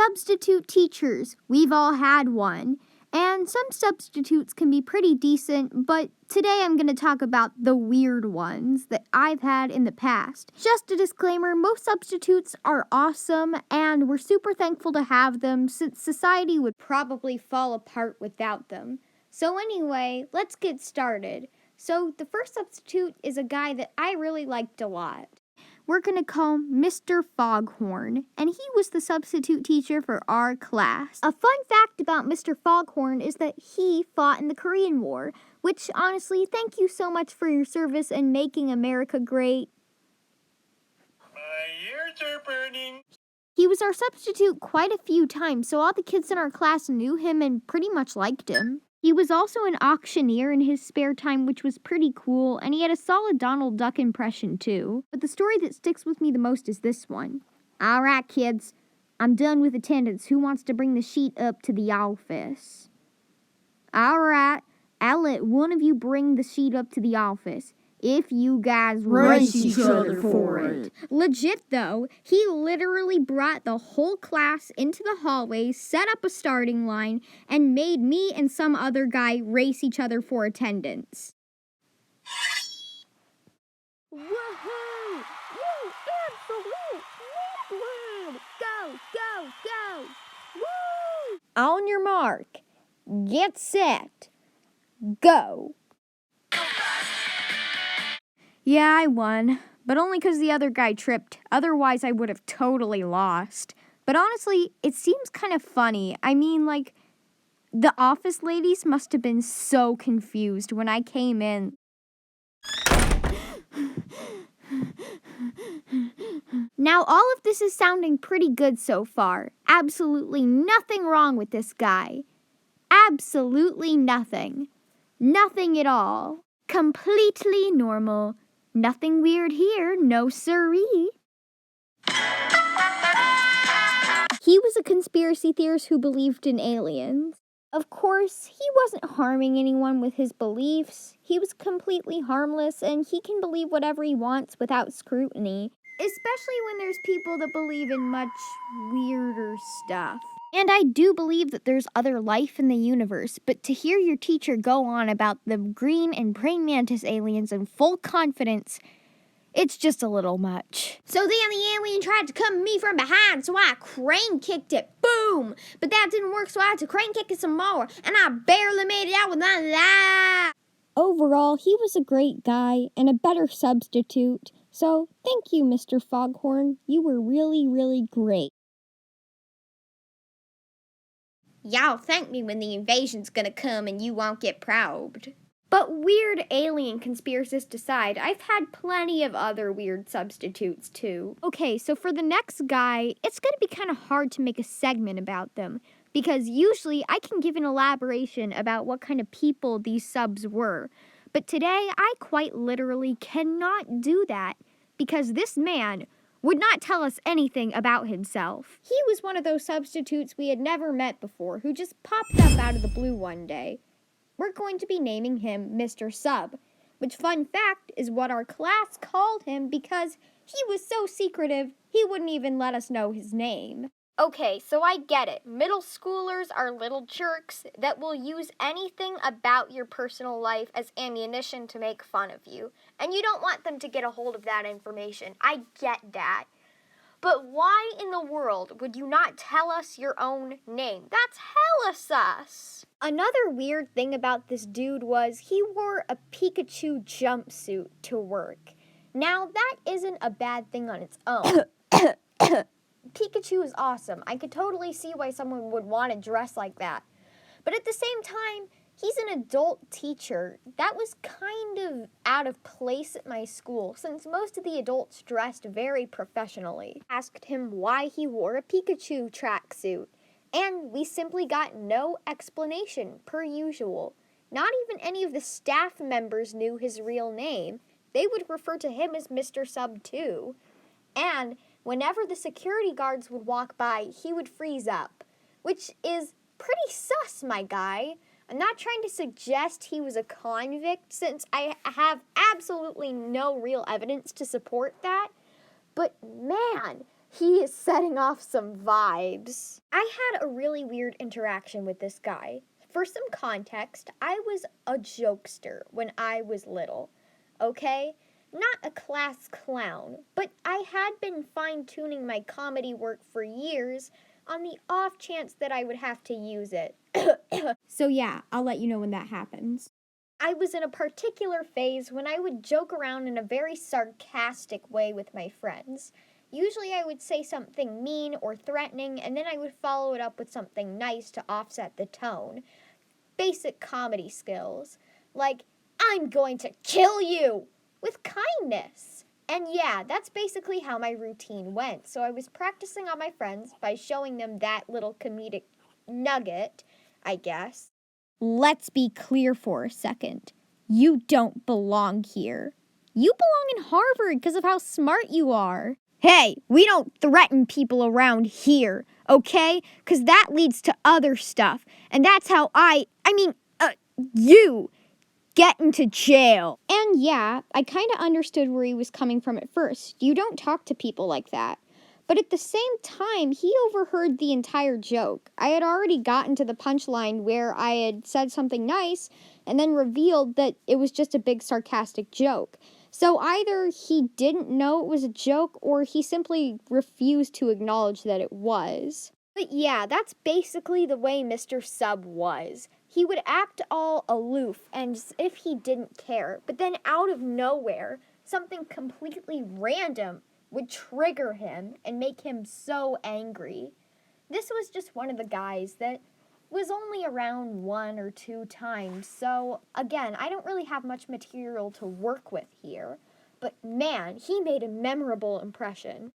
Substitute teachers. We've all had one. And some substitutes can be pretty decent, but today I'm going to talk about the weird ones that I've had in the past. Just a disclaimer, most substitutes are awesome, and we're super thankful to have them since society would probably fall apart without them. So anyway, let's get started. So the first substitute is a guy that I really liked a lot. We're going to call him Mr. Foghorn, and he was the substitute teacher for our class. A fun fact about Mr. Foghorn is that he fought in the Korean War, which, honestly, thank you so much for your service in making America great. My ears are burning. He was our substitute quite a few times, so all the kids in our class knew him and pretty much liked him. He was also an auctioneer in his spare time, which was pretty cool, and he had a solid Donald Duck impression too. But the story that sticks with me the most is this one. All right, kids, I'm done with attendance. Who wants to bring the sheet up to the office? All right, I'll let one of you bring the sheet up to the office. If you guys race each other for it. Legit though, he literally brought the whole class into the hallway, set up a starting line, and made me and some other guy race each other for attendance. Woohoo! Woo! Absolute! Woo! Go! Go! Go! Woo! On your mark. Get set. Go. Yeah, I won, but only because the other guy tripped. Otherwise, I would have totally lost. But honestly, it seems kind of funny. I mean, like, the office ladies must have been so confused when I came in. Now, all of this is sounding pretty good so far. Absolutely nothing wrong with this guy. Absolutely nothing. Nothing at all. Completely normal. Nothing weird here, no siree. He was a conspiracy theorist who believed in aliens. Of course, he wasn't harming anyone with his beliefs. He was completely harmless, and he can believe whatever he wants without scrutiny. Especially when there's people that believe in much weirder stuff. And I do believe that there's other life in the universe, but to hear your teacher go on about the green and praying mantis aliens in full confidence, it's just a little much. So then the alien tried to come at me from behind, so I crane kicked it. Boom! But that didn't work, so I had to crane kick it some more, and I barely made it out with my life. Overall, he was a great guy and a better substitute. So thank you, Mr. Foghorn. You were really, really great. Y'all thank me when the invasion's gonna come and you won't get probed. But weird alien conspiracists aside, I've had plenty of other weird substitutes too. Okay, so for the next guy, it's gonna be kind of hard to make a segment about them, because usually I can give an elaboration about what kind of people these subs were. But today, I quite literally cannot do that, because this man would not tell us anything about himself. He was one of those substitutes we had never met before, who just popped up out of the blue one day. We're going to be naming him Mr. Sub, which, fun fact, is what our class called him because he was so secretive, he wouldn't even let us know his name. Okay, so I get it. Middle schoolers are little jerks that will use anything about your personal life as ammunition to make fun of you. And you don't want them to get a hold of that information. I get that. But why in the world would you not tell us your own name? That's hella sus. Another weird thing about this dude was he wore a Pikachu jumpsuit to work. Now, that isn't a bad thing on its own. Pikachu is awesome. I could totally see why someone would want to dress like that. But at the same time, he's an adult teacher. That was kind of out of place at my school, since most of the adults dressed very professionally. I asked him why he wore a Pikachu tracksuit, and we simply got no explanation, per usual. Not even any of the staff members knew his real name. They would refer to him as Mr. Sub too. And whenever the security guards would walk by, he would freeze up, which is pretty sus, my guy. I'm not trying to suggest he was a convict, since I have absolutely no real evidence to support that, but man, he is setting off some vibes. I had a really weird interaction with this guy. For some context, I was a jokester when I was little, okay? Not a class clown, but I had been fine-tuning my comedy work for years on the off chance that I would have to use it. So yeah, I'll let you know when that happens. I was in a particular phase when I would joke around in a very sarcastic way with my friends. Usually I would say something mean or threatening, and then I would follow it up with something nice to offset the tone. Basic comedy skills, like, I'm going to kill you, with kindness. And yeah, that's basically how my routine went. So I was practicing on my friends by showing them that little comedic nugget, I guess. Let's be clear for a second. You don't belong here. You belong in Harvard because of how smart you are. Hey, we don't threaten people around here, okay? Because that leads to other stuff. And that's how you get into jail. And yeah, I kind of understood where he was coming from at first. You don't talk to people like that. But at the same time, he overheard the entire joke. I had already gotten to the punchline where I had said something nice and then revealed that it was just a big sarcastic joke. So either he didn't know it was a joke or he simply refused to acknowledge that it was. But yeah, that's basically the way Mr. Sub was. He would act all aloof and as if he didn't care, but then out of nowhere, something completely random would trigger him and make him so angry. This was just one of the guys that was only around 1 or 2 times, so again, I don't really have much material to work with here, but man, he made a memorable impression.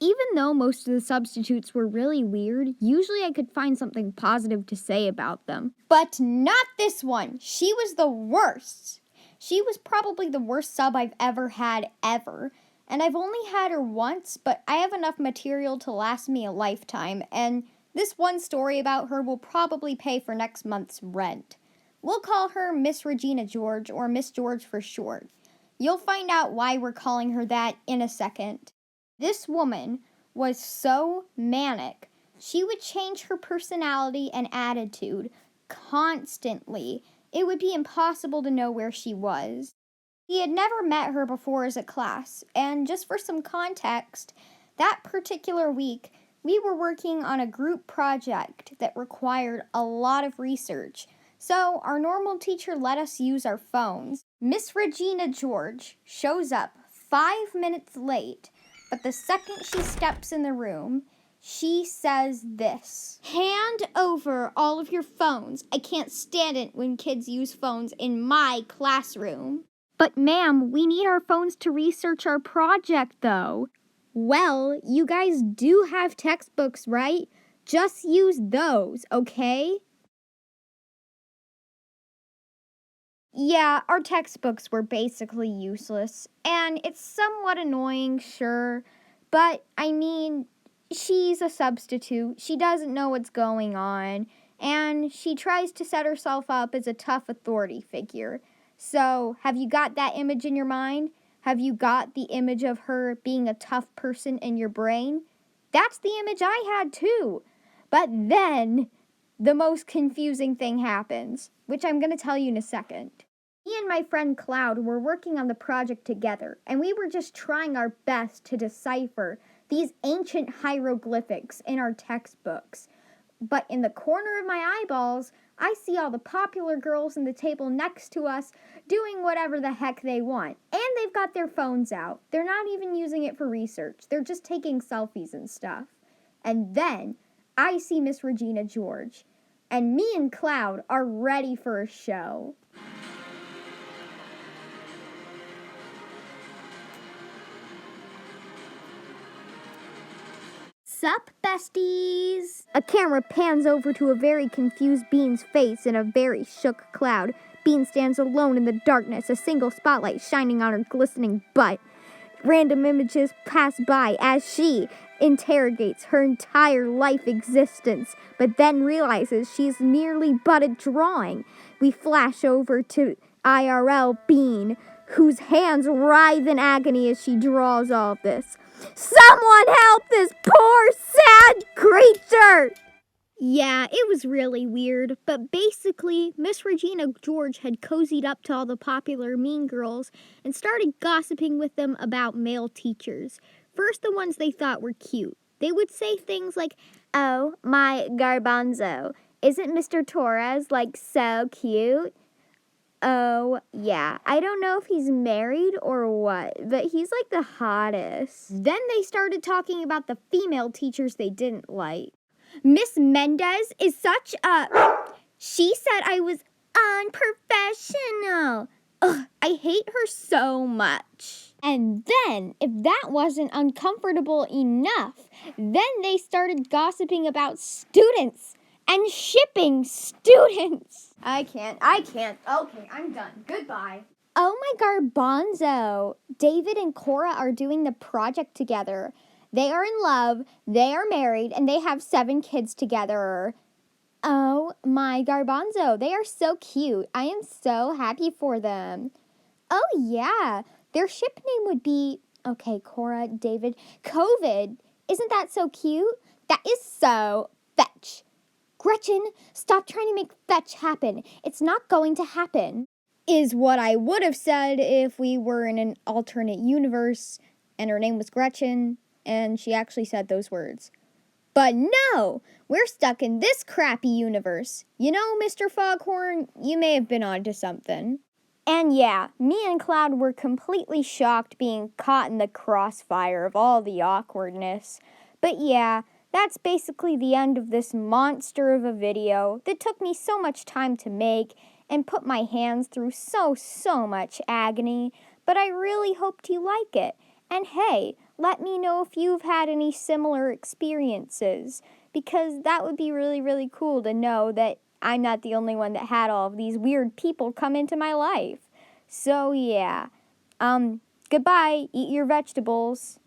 Even though most of the substitutes were really weird, usually I could find something positive to say about them. But not this one. She was the worst. She was probably the worst sub I've ever had ever. And I've only had her once, but I have enough material to last me a lifetime, and this one story about her will probably pay for next month's rent. We'll call her Miss Regina George, or Miss George for short. You'll find out why we're calling her that in a second. This woman was so manic. She would change her personality and attitude constantly. It would be impossible to know where she was. He had never met her before as a class, and just for some context, that particular week, we were working on a group project that required a lot of research, so our normal teacher let us use our phones. Miss Regina George shows up 5 minutes late, but the second she steps in the room, she says this: "Hand over all of your phones. I can't stand it when kids use phones in my classroom." But ma'am, we need our phones to research our project though. Well, you guys do have textbooks, right? Just use those, okay? Yeah, our textbooks were basically useless, and it's somewhat annoying, sure, but I mean, she's a substitute, she doesn't know what's going on, and she tries to set herself up as a tough authority figure. So, have you got that image in your mind? Have you got the image of her being a tough person in your brain? That's the image I had too. But then, the most confusing thing happens, which I'm going to tell you in a second. Me and my friend Cloud were working on the project together, and we were just trying our best to decipher these ancient hieroglyphics in our textbooks. But in the corner of my eyeballs, I see all the popular girls in the table next to us doing whatever the heck they want. And they've got their phones out. They're not even using it for research. They're just taking selfies and stuff. And then I see Miss Regina George. And me and Cloud are ready for a show. Sup, besties? A camera pans over to a very confused Bean's face and a very shook Cloud. Bean stands alone in the darkness, a single spotlight shining on her glistening butt. Random images pass by as she interrogates her entire life existence, but then realizes she's merely but a drawing. We flash over to IRL Bean, whose hands writhe in agony as she draws all of this. Someone help this poor, sad creature! Yeah, it was really weird, but basically, Miss Regina George had cozied up to all the popular mean girls and started gossiping with them about male teachers. First, the ones they thought were cute. They would say things like, "Oh, my garbanzo, isn't Mr. Torres, like, so cute? Oh, yeah, I don't know if he's married or what, but he's like the hottest." Then they started talking about the female teachers they didn't like. Miss Mendez is such a... She said I was unprofessional. Ugh, I hate her so much. And then, if that wasn't uncomfortable enough, then they started gossiping about students and shipping students. I can't. Okay, I'm done. Goodbye. Oh my garbanzo. David and Cora are doing the project together. They are in love, they are married, and they have 7 kids together. Oh my garbanzo, they are so cute. I am so happy for them. Oh yeah, their ship name would be, okay, Cora, David, COVID. Isn't that so cute? That is so fetch. Gretchen, stop trying to make fetch happen. It's not going to happen. Is what I would have said if we were in an alternate universe and her name was Gretchen and she actually said those words. But no, we're stuck in this crappy universe. You know, Mr. Foghorn, you may have been onto something. And yeah, me and Cloud were completely shocked being caught in the crossfire of all the awkwardness. But yeah, that's basically the end of this monster of a video that took me so much time to make and put my hands through so much agony. But I really hoped you like it. And hey, let me know if you've had any similar experiences, because that would be really cool to know that I'm not the only one that had all of these weird people come into my life. So yeah, goodbye, eat your vegetables.